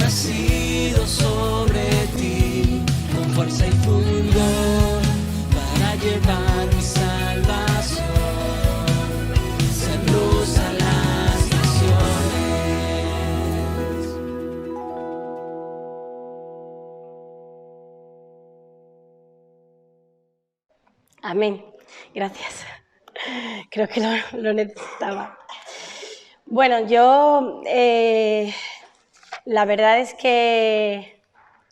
nacido sobre ti, con fuerza y fulgor, para llevar mi salvación, ser luz a las naciones. Amén. Gracias. Creo que lo necesitaba. Bueno, yo la verdad es que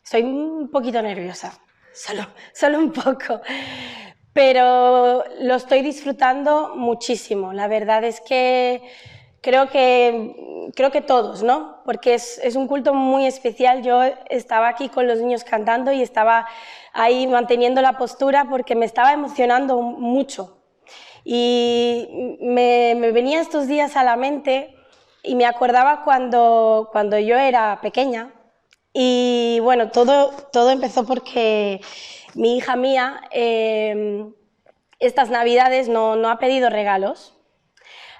soy un poquito nerviosa, solo un poco, pero lo estoy disfrutando muchísimo. La verdad es que creo que todos, ¿no? Porque es un culto muy especial. Yo estaba aquí con los niños cantando y estaba ahí manteniendo la postura porque me estaba emocionando mucho. Y me venía estos días a la mente y me acordaba cuando yo era pequeña. Y bueno, todo empezó porque mi hija mía estas navidades no ha pedido regalos,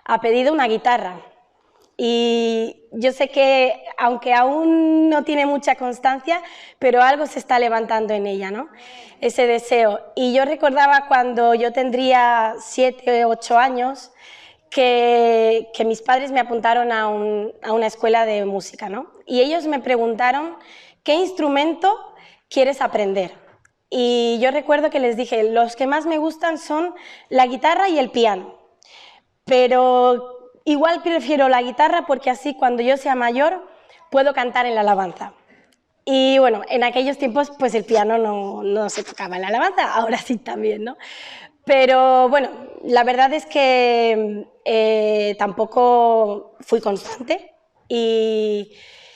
ha pedido una guitarra. Y yo sé que, aunque aún no tiene mucha constancia, pero algo se está levantando en ella, ¿no? Ese deseo. Y yo recordaba cuando yo tendría 7 o 8 años que mis padres me apuntaron a una escuela de música, ¿no? Y ellos me preguntaron, ¿qué instrumento quieres aprender? Y yo recuerdo que les dije, los que más me gustan son la guitarra y el piano. Pero igual prefiero la guitarra porque así cuando yo sea mayor puedo cantar en la alabanza. Y bueno, en aquellos tiempos pues el piano no se tocaba en la alabanza, ahora sí también, ¿no? Pero bueno, la verdad es que tampoco fui constante y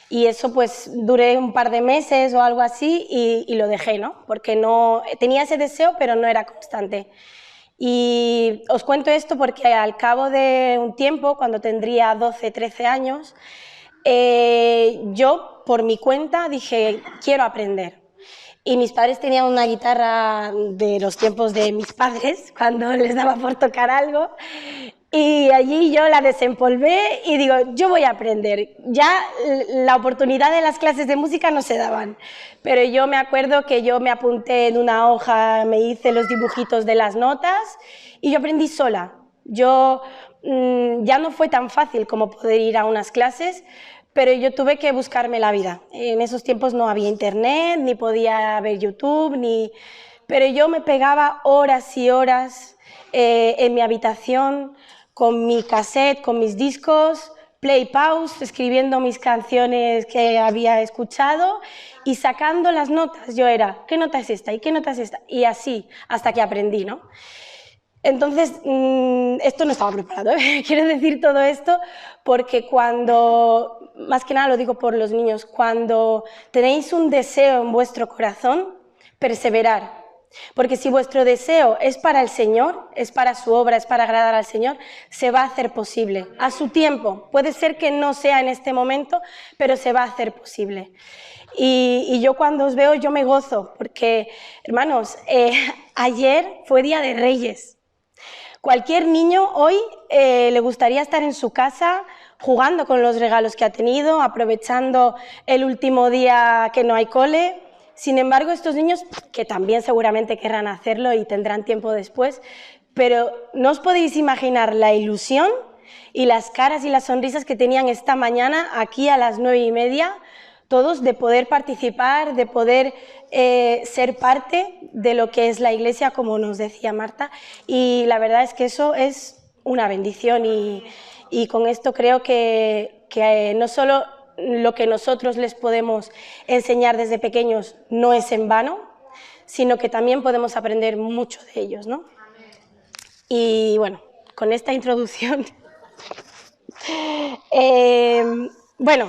eso pues duré un par de meses o algo así y lo dejé, ¿no? Porque no, tenía ese deseo pero no era constante. Y os cuento esto porque al cabo de un tiempo, cuando tendría 12, 13 años, yo por mi cuenta dije, quiero aprender. Y mis padres tenían una guitarra de los tiempos de mis padres, cuando les daba por tocar algo, y allí yo la desempolvé y digo, yo voy a aprender. Ya la oportunidad de las clases de música no se daban, pero yo me acuerdo que yo me apunté en una hoja, me hice los dibujitos de las notas y yo aprendí sola. Ya no fue tan fácil como poder ir a unas clases, pero yo tuve que buscarme la vida. En esos tiempos no había internet, ni podía ver YouTube, pero yo me pegaba horas y horas en mi habitación con mi cassette, con mis discos, play, pause, escribiendo mis canciones que había escuchado y sacando las notas. Yo era, ¿qué nota es esta? ¿Y qué nota es esta? Y así, hasta que aprendí, ¿no? Entonces, esto no estaba preparado, ¿eh? Quiero decir todo esto porque cuando, más que nada lo digo por los niños, cuando tenéis un deseo en vuestro corazón, perseverar. Porque si vuestro deseo es para el Señor, es para su obra, es para agradar al Señor, se va a hacer posible. A su tiempo, puede ser que no sea en este momento, pero se va a hacer posible. Y yo cuando os veo, yo me gozo, porque, hermanos, ayer fue Día de Reyes. Cualquier niño hoy le gustaría estar en su casa jugando con los regalos que ha tenido, aprovechando el último día que no hay cole. Sin embargo, estos niños, que también seguramente querrán hacerlo y tendrán tiempo después, pero no os podéis imaginar la ilusión y las caras y las sonrisas que tenían esta mañana aquí a las 9:30, todos, de poder participar, de poder ser parte de lo que es la Iglesia, como nos decía Marta, y la verdad es que eso es una bendición y con esto creo que no solo lo que nosotros les podemos enseñar desde pequeños no es en vano, sino que también podemos aprender mucho de ellos, ¿no? Y bueno, con esta introducción, bueno,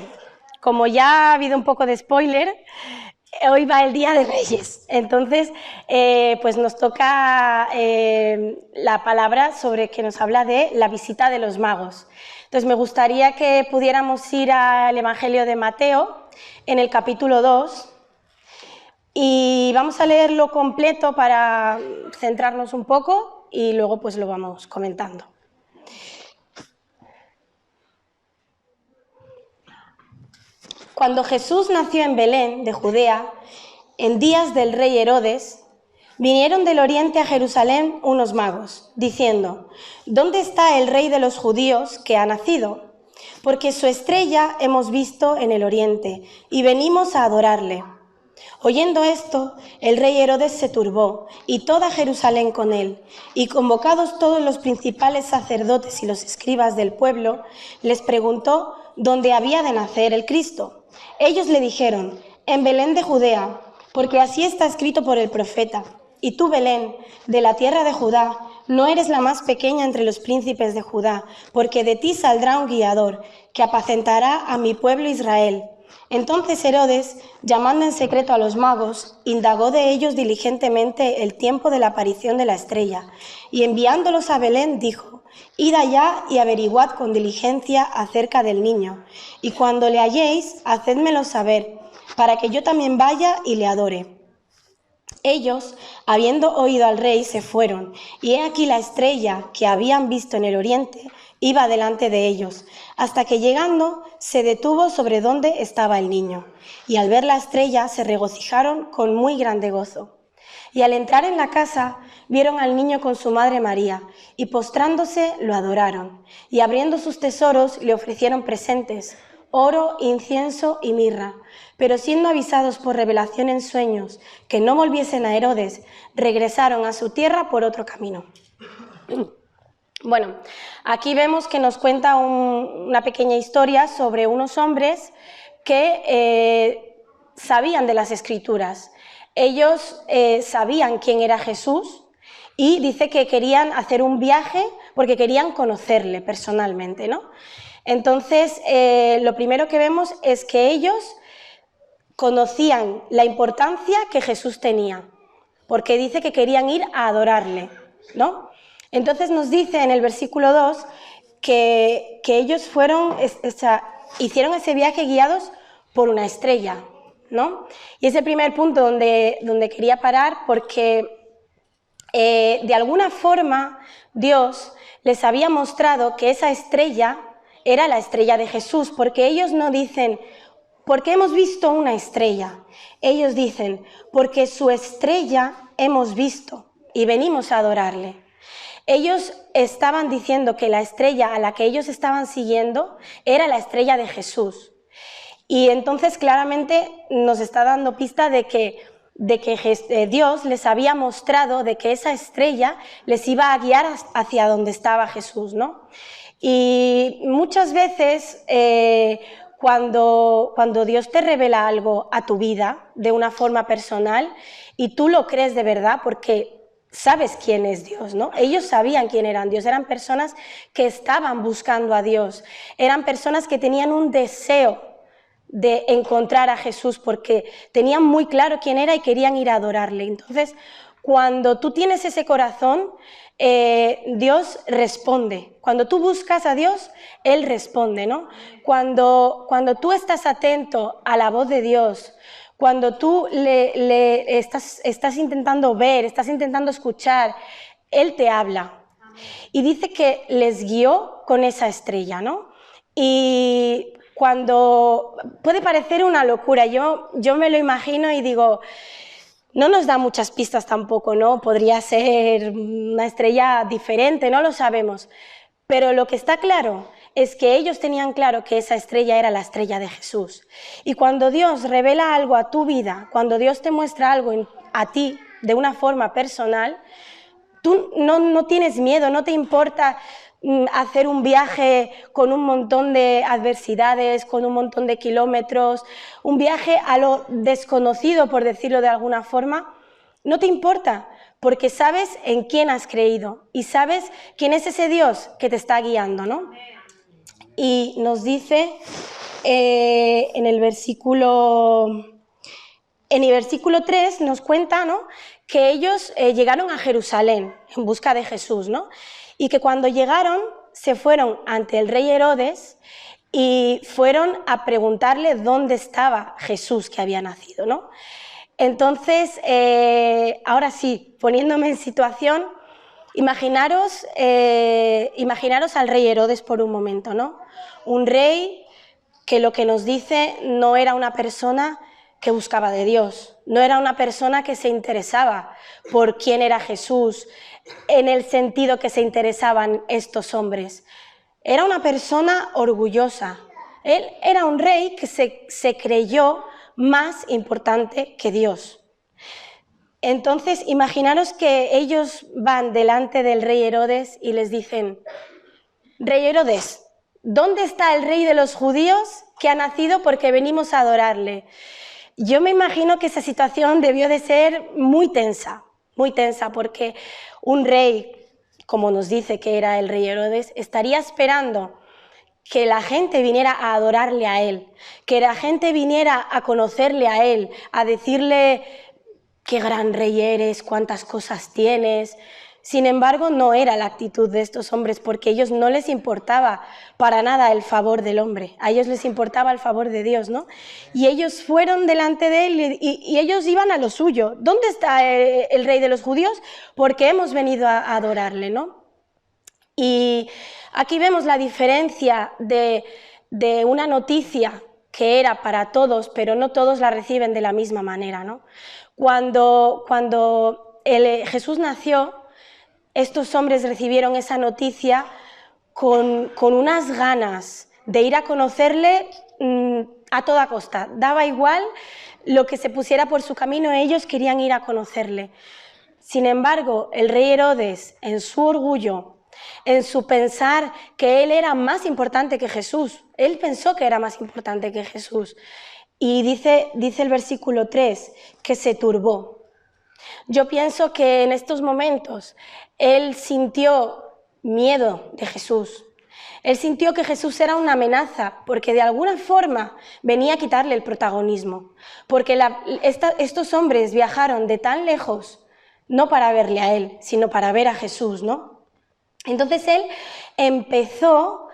como ya ha habido un poco de spoiler, hoy va el Día de Reyes, entonces pues nos toca la palabra sobre que nos habla de la visita de los magos. Entonces me gustaría que pudiéramos ir al Evangelio de Mateo en el capítulo 2 y vamos a leerlo completo para centrarnos un poco y luego pues lo vamos comentando. Cuando Jesús nació en Belén, de Judea, en días del rey Herodes, vinieron del oriente a Jerusalén unos magos, diciendo: ¿Dónde está el rey de los judíos que ha nacido? Porque su estrella hemos visto en el oriente y venimos a adorarle. Oyendo esto, el rey Herodes se turbó, y toda Jerusalén con él, y convocados todos los principales sacerdotes y los escribas del pueblo, les preguntó dónde había de nacer el Cristo. Ellos le dijeron: en Belén de Judea, porque así está escrito por el profeta. Y tú, Belén, de la tierra de Judá, no eres la más pequeña entre los príncipes de Judá, porque de ti saldrá un guiador, que apacentará a mi pueblo Israel. Entonces Herodes, llamando en secreto a los magos, indagó de ellos diligentemente el tiempo de la aparición de la estrella, y enviándolos a Belén dijo: id allá y averiguad con diligencia acerca del niño, y cuando le halléis, hacédmelo saber, para que yo también vaya y le adore. Ellos, habiendo oído al rey, se fueron, y he aquí la estrella que habían visto en el oriente iba delante de ellos, hasta que llegando se detuvo sobre donde estaba el niño. Y al ver la estrella se regocijaron con muy grande gozo. Y al entrar en la casa vieron al niño con su madre María, y postrándose lo adoraron, y abriendo sus tesoros le ofrecieron presentes: oro, incienso y mirra. Pero siendo avisados por revelación en sueños que no volviesen a Herodes, regresaron a su tierra por otro camino. Bueno, aquí vemos que nos cuenta una pequeña historia sobre unos hombres que sabían de las Escrituras. Ellos sabían quién era Jesús y dice que querían hacer un viaje porque querían conocerle personalmente, ¿no? Entonces, lo primero que vemos es que ellos conocían la importancia que Jesús tenía, porque dice que querían ir a adorarle, ¿no? Entonces nos dice en el versículo 2 que ellos hicieron ese viaje guiados por una estrella, ¿no? Y es el primer punto donde quería parar, porque de alguna forma Dios les había mostrado que esa estrella era la estrella de Jesús, porque ellos no dicen: porque hemos visto una estrella. Ellos dicen: porque su estrella hemos visto y venimos a adorarle. Ellos estaban diciendo que la estrella a la que ellos estaban siguiendo era la estrella de Jesús. Y entonces claramente nos está dando pista de que Dios les había mostrado de que esa estrella les iba a guiar hacia donde estaba Jesús, ¿no? Y muchas veces cuando Dios te revela algo a tu vida de una forma personal y tú lo crees de verdad porque sabes quién es Dios, ¿no? Ellos sabían quién eran Dios, eran personas que estaban buscando a Dios, eran personas que tenían un deseo de encontrar a Jesús porque tenían muy claro quién era y querían ir a adorarle. Entonces, cuando tú tienes ese corazón, Dios responde. Cuando tú buscas a Dios, Él responde, ¿no? Cuando tú estás atento a la voz de Dios, cuando tú estás intentando ver, estás intentando escuchar, Él te habla. Y dice que les guió con esa estrella, ¿no? Y cuando puede parecer una locura, yo me lo imagino y digo, no nos da muchas pistas tampoco, ¿no? Podría ser una estrella diferente, no lo sabemos. Pero lo que está claro es que ellos tenían claro que esa estrella era la estrella de Jesús. Y cuando Dios revela algo a tu vida, cuando Dios te muestra algo a ti de una forma personal, tú no tienes miedo, no te importa hacer un viaje con un montón de adversidades, con un montón de kilómetros, un viaje a lo desconocido, por decirlo de alguna forma, no te importa, porque sabes en quién has creído y sabes quién es ese Dios que te está guiando, ¿no? Y nos dice en el versículo 3 nos cuenta, ¿no?, que ellos llegaron a Jerusalén en busca de Jesús, ¿no? Y que cuando llegaron se fueron ante el rey Herodes y fueron a preguntarle dónde estaba Jesús que había nacido, ¿no? Entonces, ahora sí, poniéndome en situación, imaginaros al rey Herodes por un momento, ¿no? Un rey que lo que nos dice no era una persona que buscaba de Dios, no era una persona que se interesaba por quién era Jesús, en el sentido que se interesaban estos hombres. Era una persona orgullosa. Él era un rey que se creyó más importante que Dios. Entonces, imaginaros que ellos van delante del rey Herodes y les dicen: Rey Herodes, ¿dónde está el rey de los judíos que ha nacido porque venimos a adorarle? Yo me imagino que esa situación debió de ser muy tensa, porque un rey, como nos dice que era el rey Herodes, estaría esperando que la gente viniera a adorarle a él, que la gente viniera a conocerle a él, a decirle: qué gran rey eres, cuántas cosas tienes. Sin embargo, no era la actitud de estos hombres, porque a ellos no les importaba para nada el favor del hombre, a ellos les importaba el favor de Dios, ¿no? Y ellos fueron delante de él y ellos iban a lo suyo. ¿Dónde está el rey de los judíos? Porque hemos venido a adorarle, ¿no? Y aquí vemos la diferencia de una noticia que era para todos, pero no todos la reciben de la misma manera, ¿no? Cuando Jesús nació, estos hombres recibieron esa noticia con unas ganas de ir a conocerle a toda costa. Daba igual lo que se pusiera por su camino, ellos querían ir a conocerle. Sin embargo, el rey Herodes, en su orgullo, en su pensar que él era más importante que Jesús, él pensó que era más importante que Jesús. Y dice el versículo 3 que se turbó. Yo pienso que en estos momentos él sintió miedo de Jesús. Él sintió que Jesús era una amenaza, porque de alguna forma venía a quitarle el protagonismo. Porque estos hombres viajaron de tan lejos, no para verle a él, sino para ver a Jesús, ¿no? Entonces él empezó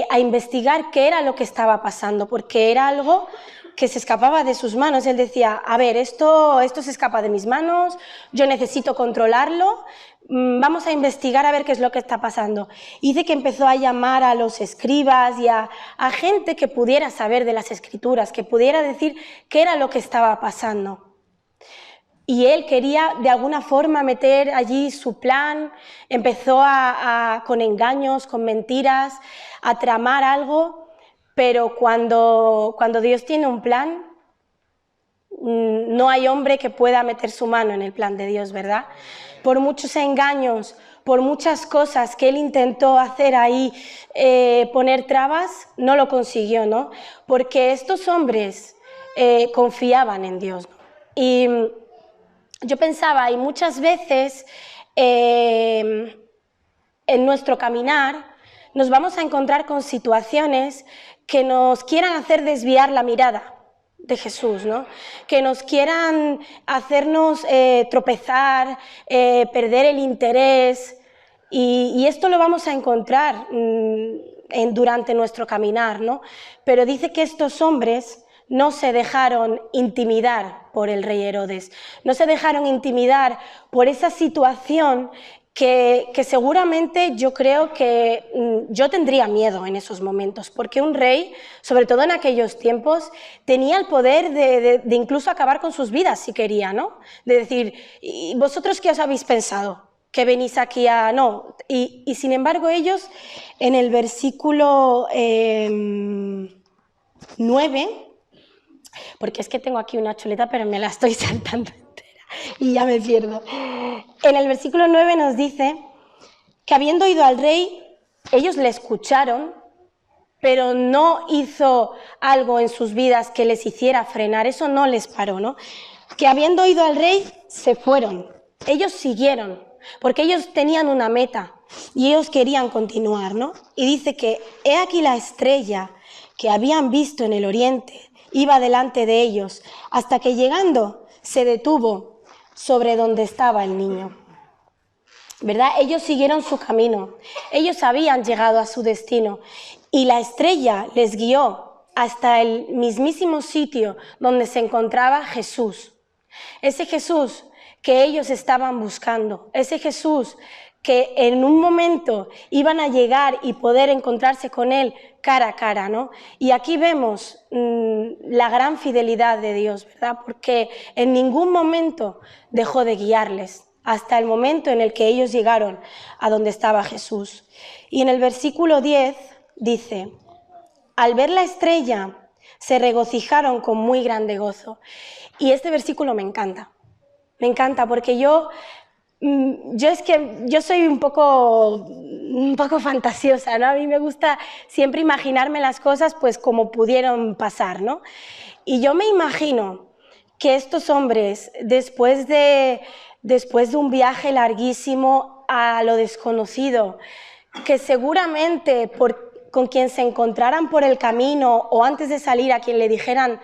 a investigar qué era lo que estaba pasando, porque era algo que se escapaba de sus manos. Él decía: a ver, esto se escapa de mis manos, yo necesito controlarlo, vamos a investigar a ver qué es lo que está pasando. Y dice que empezó a llamar a los escribas y a gente que pudiera saber de las escrituras, que pudiera decir qué era lo que estaba pasando. Y él quería de alguna forma meter allí su plan, empezó con engaños, con mentiras, a tramar algo, pero cuando Dios tiene un plan, no hay hombre que pueda meter su mano en el plan de Dios, ¿verdad? Por muchos engaños, por muchas cosas que él intentó hacer ahí, poner trabas, no lo consiguió, ¿no? Porque estos hombres confiaban en Dios, ¿no? Y yo pensaba, y muchas veces en nuestro caminar nos vamos a encontrar con situaciones que nos quieran hacer desviar la mirada de Jesús, ¿no? Que nos quieran hacernos tropezar, perder el interés, y esto lo vamos a encontrar durante nuestro caminar, ¿no? Pero dice que estos hombres no se dejaron intimidar por el rey Herodes, no se dejaron intimidar por esa situación que seguramente yo creo que yo tendría miedo en esos momentos, porque un rey, sobre todo en aquellos tiempos, tenía el poder de incluso acabar con sus vidas si quería, ¿no? De decir: ¿y vosotros qué os habéis pensado? ¿Que venís aquí a...? No. Y sin embargo ellos, en el versículo 9... porque es que tengo aquí una chuleta, pero me la estoy saltando entera y ya me pierdo. En el versículo 9 nos dice que habiendo oído al rey, ellos le escucharon, pero no hizo algo en sus vidas que les hiciera frenar, eso no les paró, ¿no? Que habiendo oído al rey, se fueron, ellos siguieron, porque ellos tenían una meta y ellos querían continuar, ¿no? Y dice que he aquí la estrella que habían visto en el oriente, iba delante de ellos, hasta que llegando se detuvo sobre donde estaba el niño. ¿Verdad? Ellos siguieron su camino, ellos habían llegado a su destino y la estrella les guió hasta el mismísimo sitio donde se encontraba Jesús. Ese Jesús que ellos estaban buscando, ese Jesús que en un momento iban a llegar y poder encontrarse con Él cara a cara, ¿no? Y aquí vemos la gran fidelidad de Dios, ¿verdad? Porque en ningún momento dejó de guiarles, hasta el momento en el que ellos llegaron a donde estaba Jesús. Y en el versículo 10 dice: al ver la estrella, se regocijaron con muy grande gozo. Y este versículo me encanta porque yo soy un poco fantasiosa, ¿no? A mí me gusta siempre imaginarme las cosas pues como pudieron pasar, ¿no? Y yo me imagino que estos hombres, después de un viaje larguísimo a lo desconocido, que seguramente con quien se encontraran por el camino o antes de salir, a quien le dijeran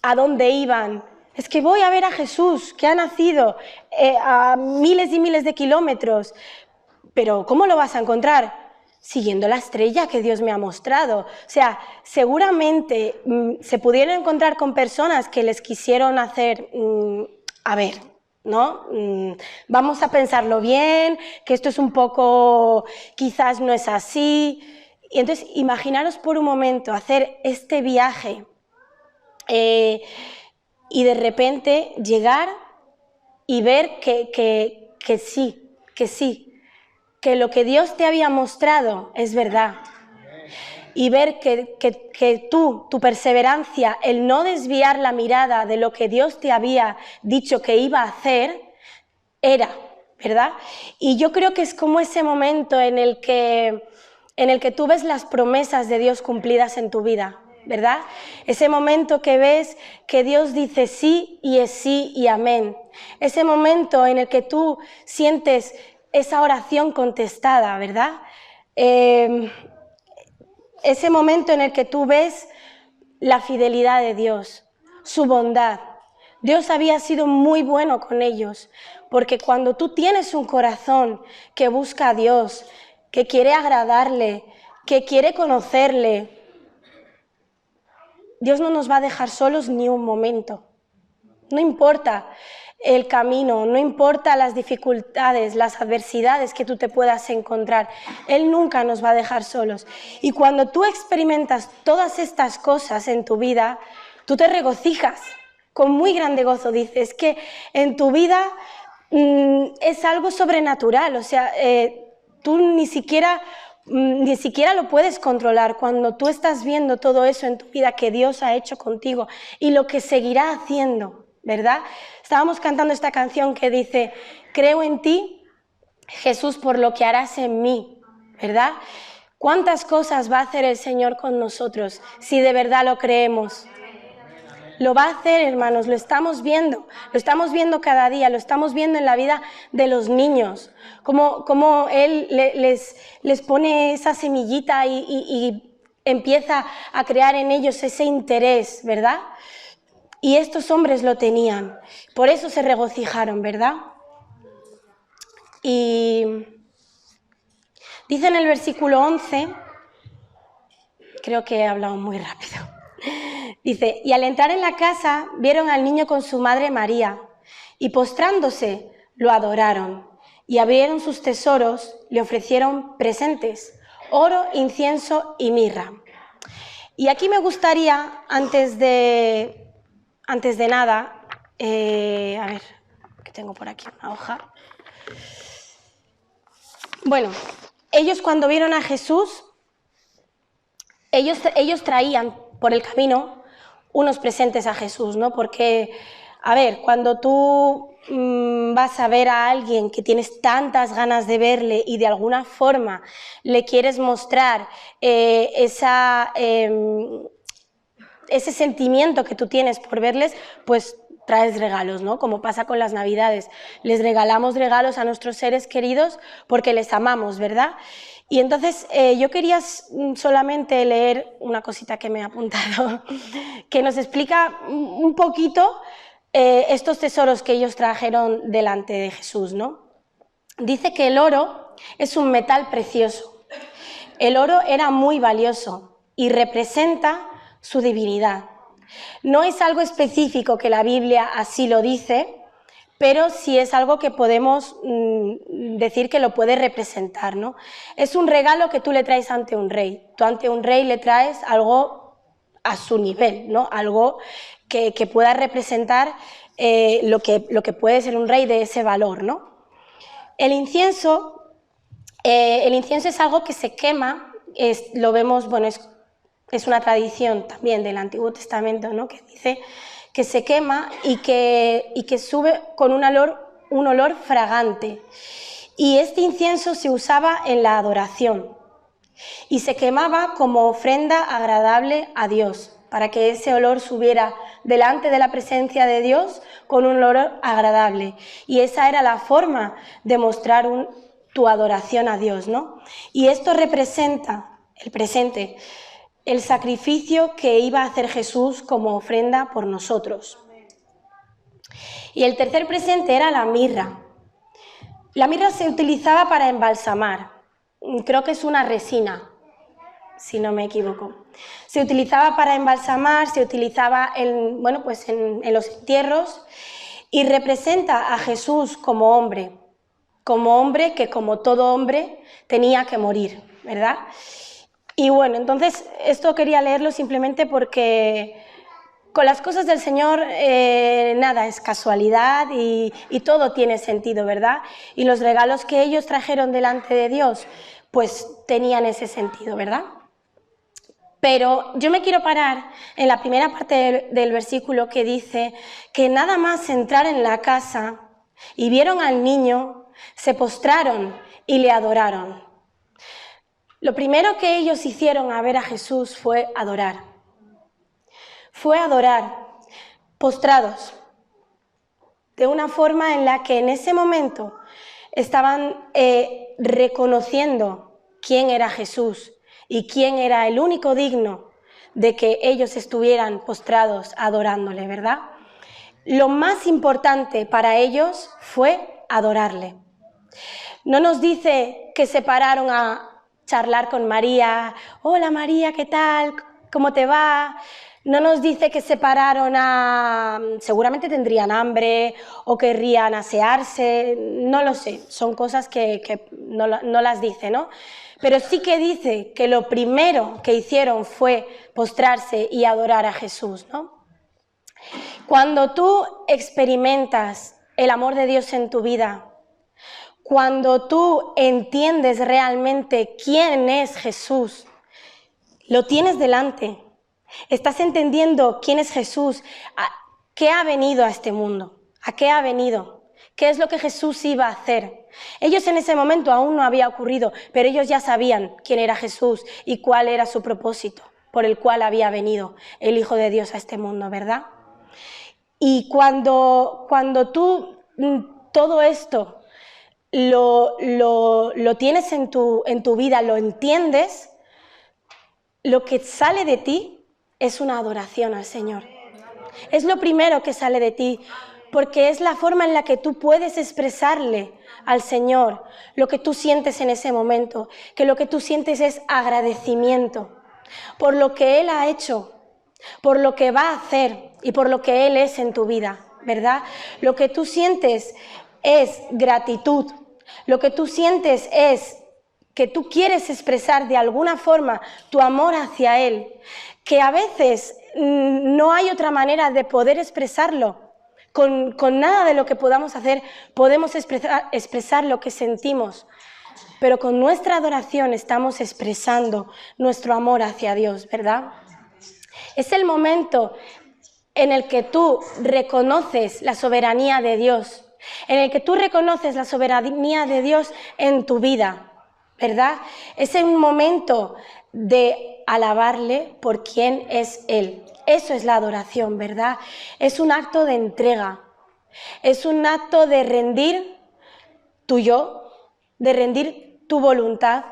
a dónde iban, es que voy a ver a Jesús, que ha nacido a miles y miles de kilómetros, pero ¿cómo lo vas a encontrar? Siguiendo la estrella que Dios me ha mostrado. O sea, seguramente se pudieron encontrar con personas que les quisieron hacer, a ver, ¿no? Vamos a pensarlo bien, que esto es un poco, quizás no es así. Y entonces, imaginaros por un momento hacer este viaje y de repente llegar y ver que sí, que lo que Dios te había mostrado es verdad. Y ver que tu perseverancia, el no desviar la mirada de lo que Dios te había dicho que iba a hacer, era, ¿verdad? Y yo creo que es como ese momento en el que tú ves las promesas de Dios cumplidas en tu vida, ¿verdad? Ese momento que ves que Dios dice sí y es sí y amén. Ese momento en el que tú sientes esa oración contestada, ¿verdad? Ese momento en el que tú ves la fidelidad de Dios, su bondad. Dios había sido muy bueno con ellos, porque cuando tú tienes un corazón que busca a Dios, que quiere agradarle, que quiere conocerle, Dios no nos va a dejar solos ni un momento. No importa el camino, no importa las dificultades, las adversidades que tú te puedas encontrar, Él nunca nos va a dejar solos. Y cuando tú experimentas todas estas cosas en tu vida, tú te regocijas con muy grande gozo. Dices que en tu vida es algo sobrenatural, o sea, tú ni siquiera lo puedes controlar cuando tú estás viendo todo eso en tu vida que Dios ha hecho contigo y lo que seguirá haciendo, ¿verdad? Estábamos cantando esta canción que dice: creo en ti, Jesús, por lo que harás en mí, ¿verdad? ¿Cuántas cosas va a hacer el Señor con nosotros si de verdad lo creemos? Lo va a hacer, hermanos, lo estamos viendo cada día, lo estamos viendo en la vida de los niños, como Él les pone esa semillita y empieza a crear en ellos ese interés, ¿verdad? Y estos hombres lo tenían, por eso se regocijaron, ¿verdad? Y dice en el versículo 11, creo que he hablado muy rápido. Dice: y al entrar en la casa vieron al niño con su madre María, y postrándose lo adoraron, y abrieron sus tesoros, le ofrecieron presentes, oro, incienso y mirra. Y aquí me gustaría, antes de nada, a ver, que tengo por aquí una hoja. Bueno, ellos cuando vieron a Jesús, ellos traían por el camino unos presentes a Jesús, ¿no? Porque, a ver, cuando tú vas a ver a alguien que tienes tantas ganas de verle y de alguna forma le quieres mostrar ese sentimiento que tú tienes por verles, pues traes regalos, ¿no? Como pasa con las Navidades. Les regalamos regalos a nuestros seres queridos porque les amamos, ¿verdad? Y entonces yo quería solamente leer una cosita que me he apuntado, que nos explica un poquito estos tesoros que ellos trajeron delante de Jesús, ¿no? Dice que el oro es un metal precioso. El oro era muy valioso y representa su divinidad. No es algo específico que la Biblia así lo dice, pero sí es algo que podemos decir que lo puede representar, ¿no? Es un regalo que tú le traes ante un rey. Tú ante un rey le traes algo a su nivel, ¿no? Algo que pueda representar lo que puede ser un rey de ese valor, ¿no? El incienso es algo que se quema, lo vemos, bueno, es una tradición también del Antiguo Testamento, ¿no? Que dice que se quema y que sube con un olor fragante. Y este incienso se usaba en la adoración y se quemaba como ofrenda agradable a Dios, para que ese olor subiera delante de la presencia de Dios con un olor agradable. Y esa era la forma de mostrar tu adoración a Dios, ¿no? Y esto representa el presente, el sacrificio que iba a hacer Jesús como ofrenda por nosotros. Y el tercer presente era la mirra. La mirra se utilizaba para embalsamar. Creo que es una resina, si no me equivoco. Se utilizaba para embalsamar, se utilizaba en los entierros y representa a Jesús como hombre que como todo hombre tenía que morir, ¿verdad? Y bueno, entonces esto quería leerlo simplemente porque con las cosas del Señor nada es casualidad y todo tiene sentido, ¿verdad? Y los regalos que ellos trajeron delante de Dios, pues tenían ese sentido, ¿verdad? Pero yo me quiero parar en la primera parte del versículo que dice que nada más entrar en la casa y vieron al niño, se postraron y le adoraron. Lo primero que ellos hicieron a ver a Jesús fue adorar. Fue adorar, postrados, de una forma en la que en ese momento estaban reconociendo quién era Jesús y quién era el único digno de que ellos estuvieran postrados adorándole, ¿verdad? Lo más importante para ellos fue adorarle. No nos dice que se pararon a charlar con María. Hola María, ¿qué tal? ¿Cómo te va? No nos dice que se pararon seguramente tendrían hambre o querrían asearse, no lo sé, son cosas que no las dice, ¿no? Pero sí que dice que lo primero que hicieron fue postrarse y adorar a Jesús, ¿no? Cuando tú experimentas el amor de Dios en tu vida, cuando tú entiendes realmente quién es Jesús, lo tienes delante, estás entendiendo quién es Jesús, qué ha venido a este mundo, a qué ha venido, qué es lo que Jesús iba a hacer. Ellos en ese momento aún no había ocurrido, pero ellos ya sabían quién era Jesús y cuál era su propósito por el cual había venido el Hijo de Dios a este mundo, ¿verdad? Y cuando tú todo esto lo tienes en tu vida, lo entiendes, lo que sale de ti es una adoración al Señor. Es lo primero que sale de ti, porque es la forma en la que tú puedes expresarle al Señor lo que tú sientes en ese momento, que lo que tú sientes es agradecimiento por lo que Él ha hecho, por lo que va a hacer y por lo que Él es en tu vida, ¿verdad? Lo que tú sientes es gratitud, lo que tú sientes es que tú quieres expresar de alguna forma tu amor hacia Él, que a veces no hay otra manera de poder expresarlo. Con nada de lo que podamos hacer podemos expresar lo que sentimos, pero con nuestra adoración estamos expresando nuestro amor hacia Dios, ¿verdad? Es el momento en el que tú reconoces la soberanía de Dios, en el que tú reconoces la soberanía de Dios en tu vida, ¿verdad? Es un momento de alabarle por quién es Él. Eso es la adoración, ¿verdad? Es un acto de entrega, es un acto de rendir tu yo, de rendir tu voluntad,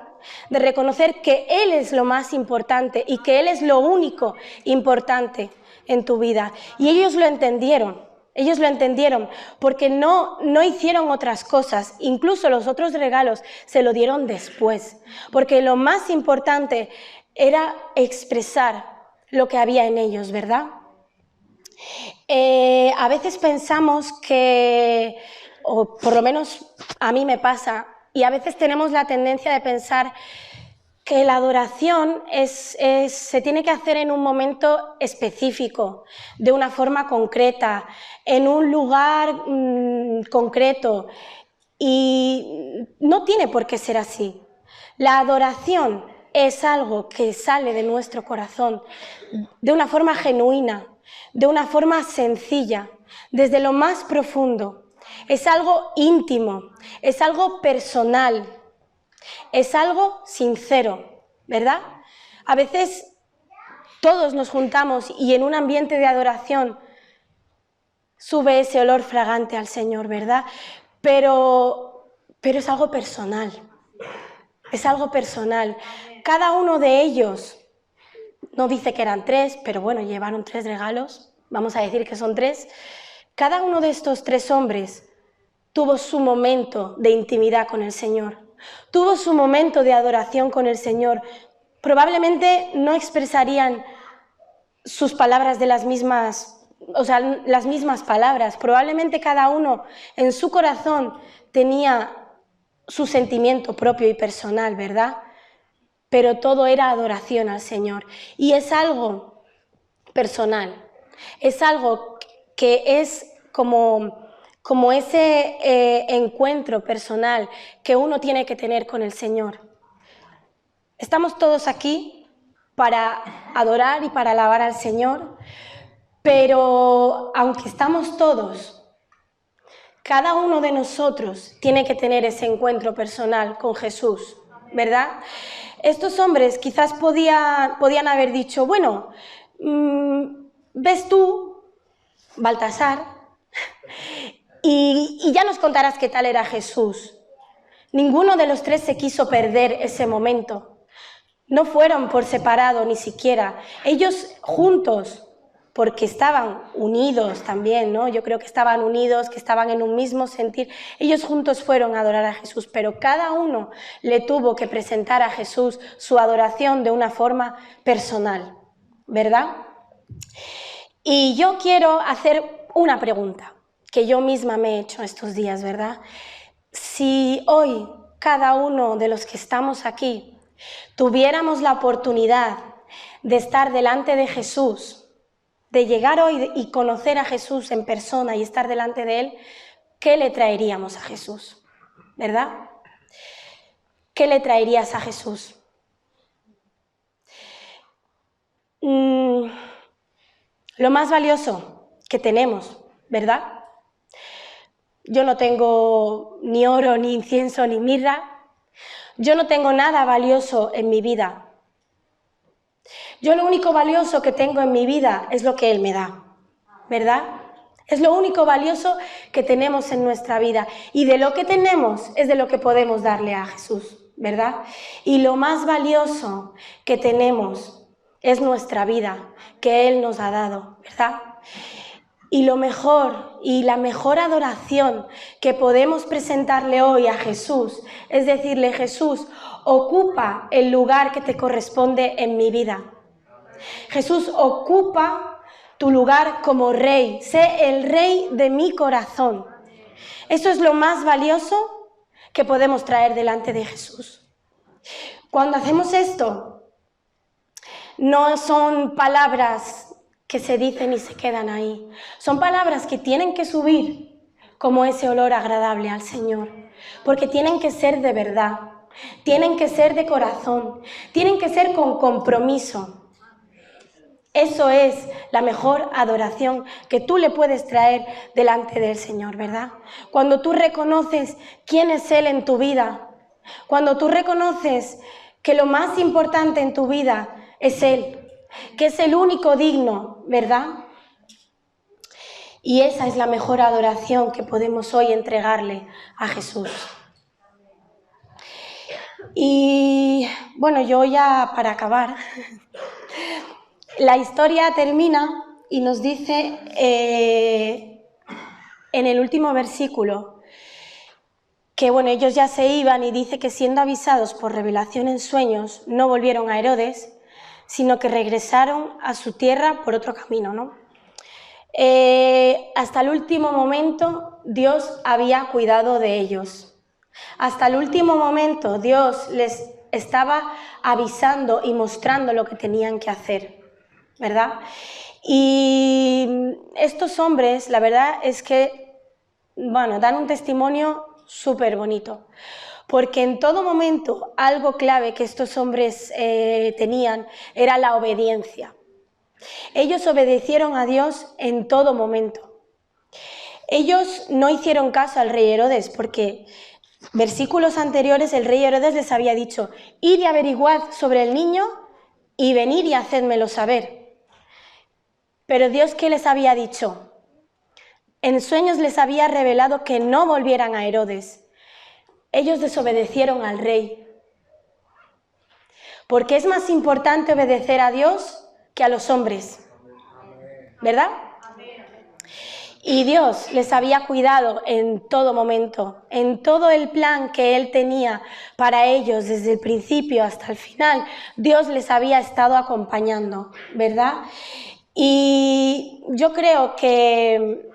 de reconocer que Él es lo más importante y que Él es lo único importante en tu vida. Y ellos lo entendieron porque no hicieron otras cosas, incluso los otros regalos se lo dieron después, porque lo más importante era expresar lo que había en ellos, ¿verdad? a veces pensamos que, o por lo menos a mí me pasa, y a veces tenemos la tendencia de pensar que la adoración se tiene que hacer en un momento específico, de una forma concreta, en un lugar concreto, y no tiene por qué ser así. La adoración es algo que sale de nuestro corazón de una forma genuina, de una forma sencilla, desde lo más profundo. Es algo íntimo, es algo personal, es algo sincero, ¿verdad? A veces todos nos juntamos y en un ambiente de adoración sube ese olor fragante al Señor, ¿verdad? Pero es algo personal, es algo personal. Cada uno de ellos, no dice que eran 3, pero bueno, llevaron 3 regalos, vamos a decir que son 3. Cada uno de estos 3 hombres tuvo su momento de intimidad con el Señor, tuvo su momento de adoración con el Señor. Probablemente no expresarían sus palabras de las mismas palabras. Probablemente cada uno en su corazón tenía su sentimiento propio y personal, ¿verdad? Pero todo era adoración al Señor. Y es algo personal, es algo que es como ese encuentro personal que uno tiene que tener con el Señor. Estamos todos aquí para adorar y para alabar al Señor, pero aunque estamos todos, cada uno de nosotros tiene que tener ese encuentro personal con Jesús, ¿verdad? Estos hombres quizás podían haber dicho, bueno, ves tú, Baltasar, y ya nos contarás qué tal era Jesús. Ninguno de los 3 se quiso perder ese momento. No fueron por separado ni siquiera. Ellos juntos, porque estaban unidos también, ¿no? Yo creo que estaban unidos, que estaban en un mismo sentir. Ellos juntos fueron a adorar a Jesús, pero cada uno le tuvo que presentar a Jesús su adoración de una forma personal, ¿verdad? Y yo quiero hacer una pregunta que yo misma me he hecho estos días, ¿verdad? Si hoy cada uno de los que estamos aquí tuviéramos la oportunidad de estar delante de Jesús, de llegar hoy y conocer a Jesús en persona y estar delante de Él, ¿qué le traeríamos a Jesús? ¿Verdad? ¿Qué le traerías a Jesús? Lo más valioso que tenemos, ¿verdad? Yo no tengo ni oro, ni incienso, ni mirra. Yo no tengo nada valioso en mi vida. Yo lo único valioso que tengo en mi vida es lo que Él me da, ¿verdad? Es lo único valioso que tenemos en nuestra vida. Y de lo que tenemos es de lo que podemos darle a Jesús, ¿verdad? Y lo más valioso que tenemos es nuestra vida, que Él nos ha dado, ¿verdad? Y lo mejor y la mejor adoración que podemos presentarle hoy a Jesús es decirle, Jesús, ocupa el lugar que te corresponde en mi vida. Jesús, ocupa tu lugar como rey, sé el rey de mi corazón. Eso es lo más valioso que podemos traer delante de Jesús. Cuando hacemos esto, no son palabras que se dicen y se quedan ahí. Son palabras que tienen que subir como ese olor agradable al Señor, porque tienen que ser de verdad, tienen que ser de corazón, tienen que ser con compromiso. Eso es la mejor adoración que tú le puedes traer delante del Señor, ¿verdad? Cuando tú reconoces quién es Él en tu vida, cuando tú reconoces que lo más importante en tu vida es Él, que es el único digno, ¿verdad? Y esa es la mejor adoración que podemos hoy entregarle a Jesús. Y bueno, yo ya para acabar, la historia termina y nos dice en el último versículo que bueno, ellos ya se iban y dice que siendo avisados por revelación en sueños no volvieron a Herodes, sino que regresaron a su tierra por otro camino, ¿no? Hasta el último momento Dios había cuidado de ellos. Hasta el último momento Dios les estaba avisando y mostrando lo que tenían que hacer, ¿verdad? Y estos hombres, la verdad es que, bueno, dan un testimonio súper bonito, porque en todo momento algo clave que estos hombres tenían era la obediencia. Ellos obedecieron a Dios en todo momento. Ellos no hicieron caso al rey Herodes, porque versículos anteriores el rey Herodes les había dicho: id y averiguad sobre el niño y venid y hacédmelo saber. Pero Dios, ¿qué les había dicho? En sueños les había revelado que no volvieran a Herodes. Ellos desobedecieron al rey. Porque es más importante obedecer a Dios que a los hombres, ¿verdad? Y Dios les había cuidado en todo momento, en todo el plan que Él tenía para ellos desde el principio hasta el final. Dios les había estado acompañando, ¿verdad? Y yo creo que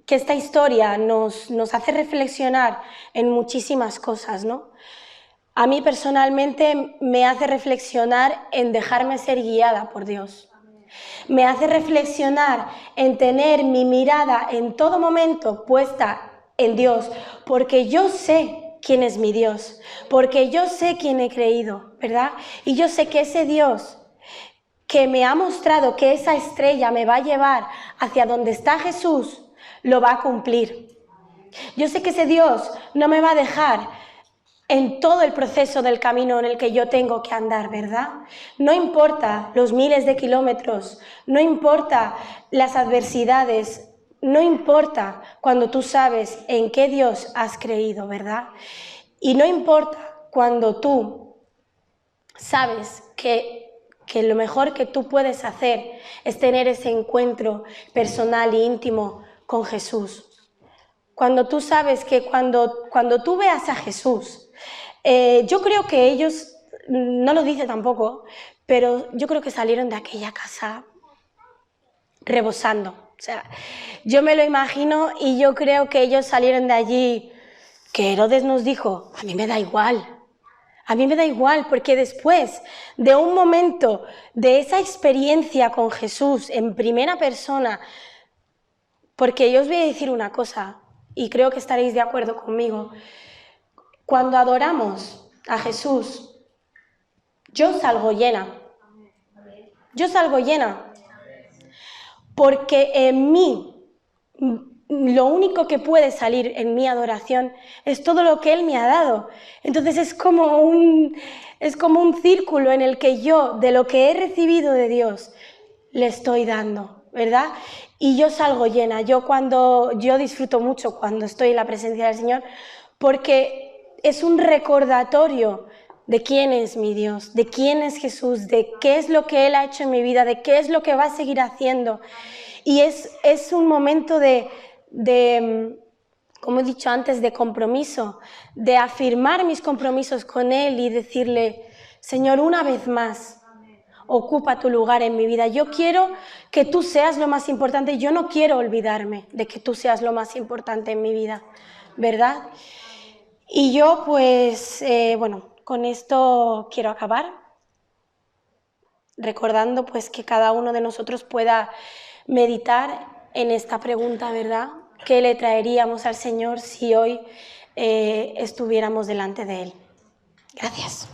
esta historia nos hace reflexionar en muchísimas cosas, ¿no? A mí personalmente me hace reflexionar en dejarme ser guiada por Dios. Me hace reflexionar en tener mi mirada en todo momento puesta en Dios, porque yo sé quién es mi Dios, porque yo sé quién he creído, ¿verdad? Y yo sé que ese Dios que me ha mostrado que esa estrella me va a llevar hacia donde está Jesús, lo va a cumplir. Yo sé que ese Dios no me va a dejar en todo el proceso del camino en el que yo tengo que andar, ¿verdad? No importa los miles de kilómetros, no importa las adversidades, no importa cuando tú sabes en qué Dios has creído, ¿verdad? Y no importa cuando tú sabes que lo mejor que tú puedes hacer es tener ese encuentro personal e íntimo con Jesús. Cuando tú sabes que cuando tú veas a Jesús, yo creo que ellos, no lo dice tampoco, pero yo creo que salieron de aquella casa rebosando. O sea, yo me lo imagino y yo creo que ellos salieron de allí, que Herodes nos dijo: a mí me da igual. A mí me da igual, porque después de un momento de esa experiencia con Jesús en primera persona, porque yo os voy a decir una cosa, y creo que estaréis de acuerdo conmigo, cuando adoramos a Jesús, yo salgo llena. Yo salgo llena. Porque en mí, lo único que puede salir en mi adoración es todo lo que Él me ha dado. Entonces es como un círculo en el que yo, de lo que he recibido de Dios, le estoy dando, ¿verdad? Y yo salgo llena. Yo disfruto mucho cuando estoy en la presencia del Señor, porque es un recordatorio de quién es mi Dios, de quién es Jesús, de qué es lo que Él ha hecho en mi vida, de qué es lo que va a seguir haciendo. Y es un momento de, como he dicho antes, de compromiso, de afirmar mis compromisos con Él y decirle: Señor, una vez más, ocupa tu lugar en mi vida. Yo quiero que tú seas lo más importante. Yo no quiero olvidarme de que tú seas lo más importante en mi vida, ¿verdad? Y yo, pues, con esto quiero acabar, recordando pues que cada uno de nosotros pueda meditar en esta pregunta, ¿verdad? ¿Qué le traeríamos al Señor si hoy estuviéramos delante de Él? Gracias.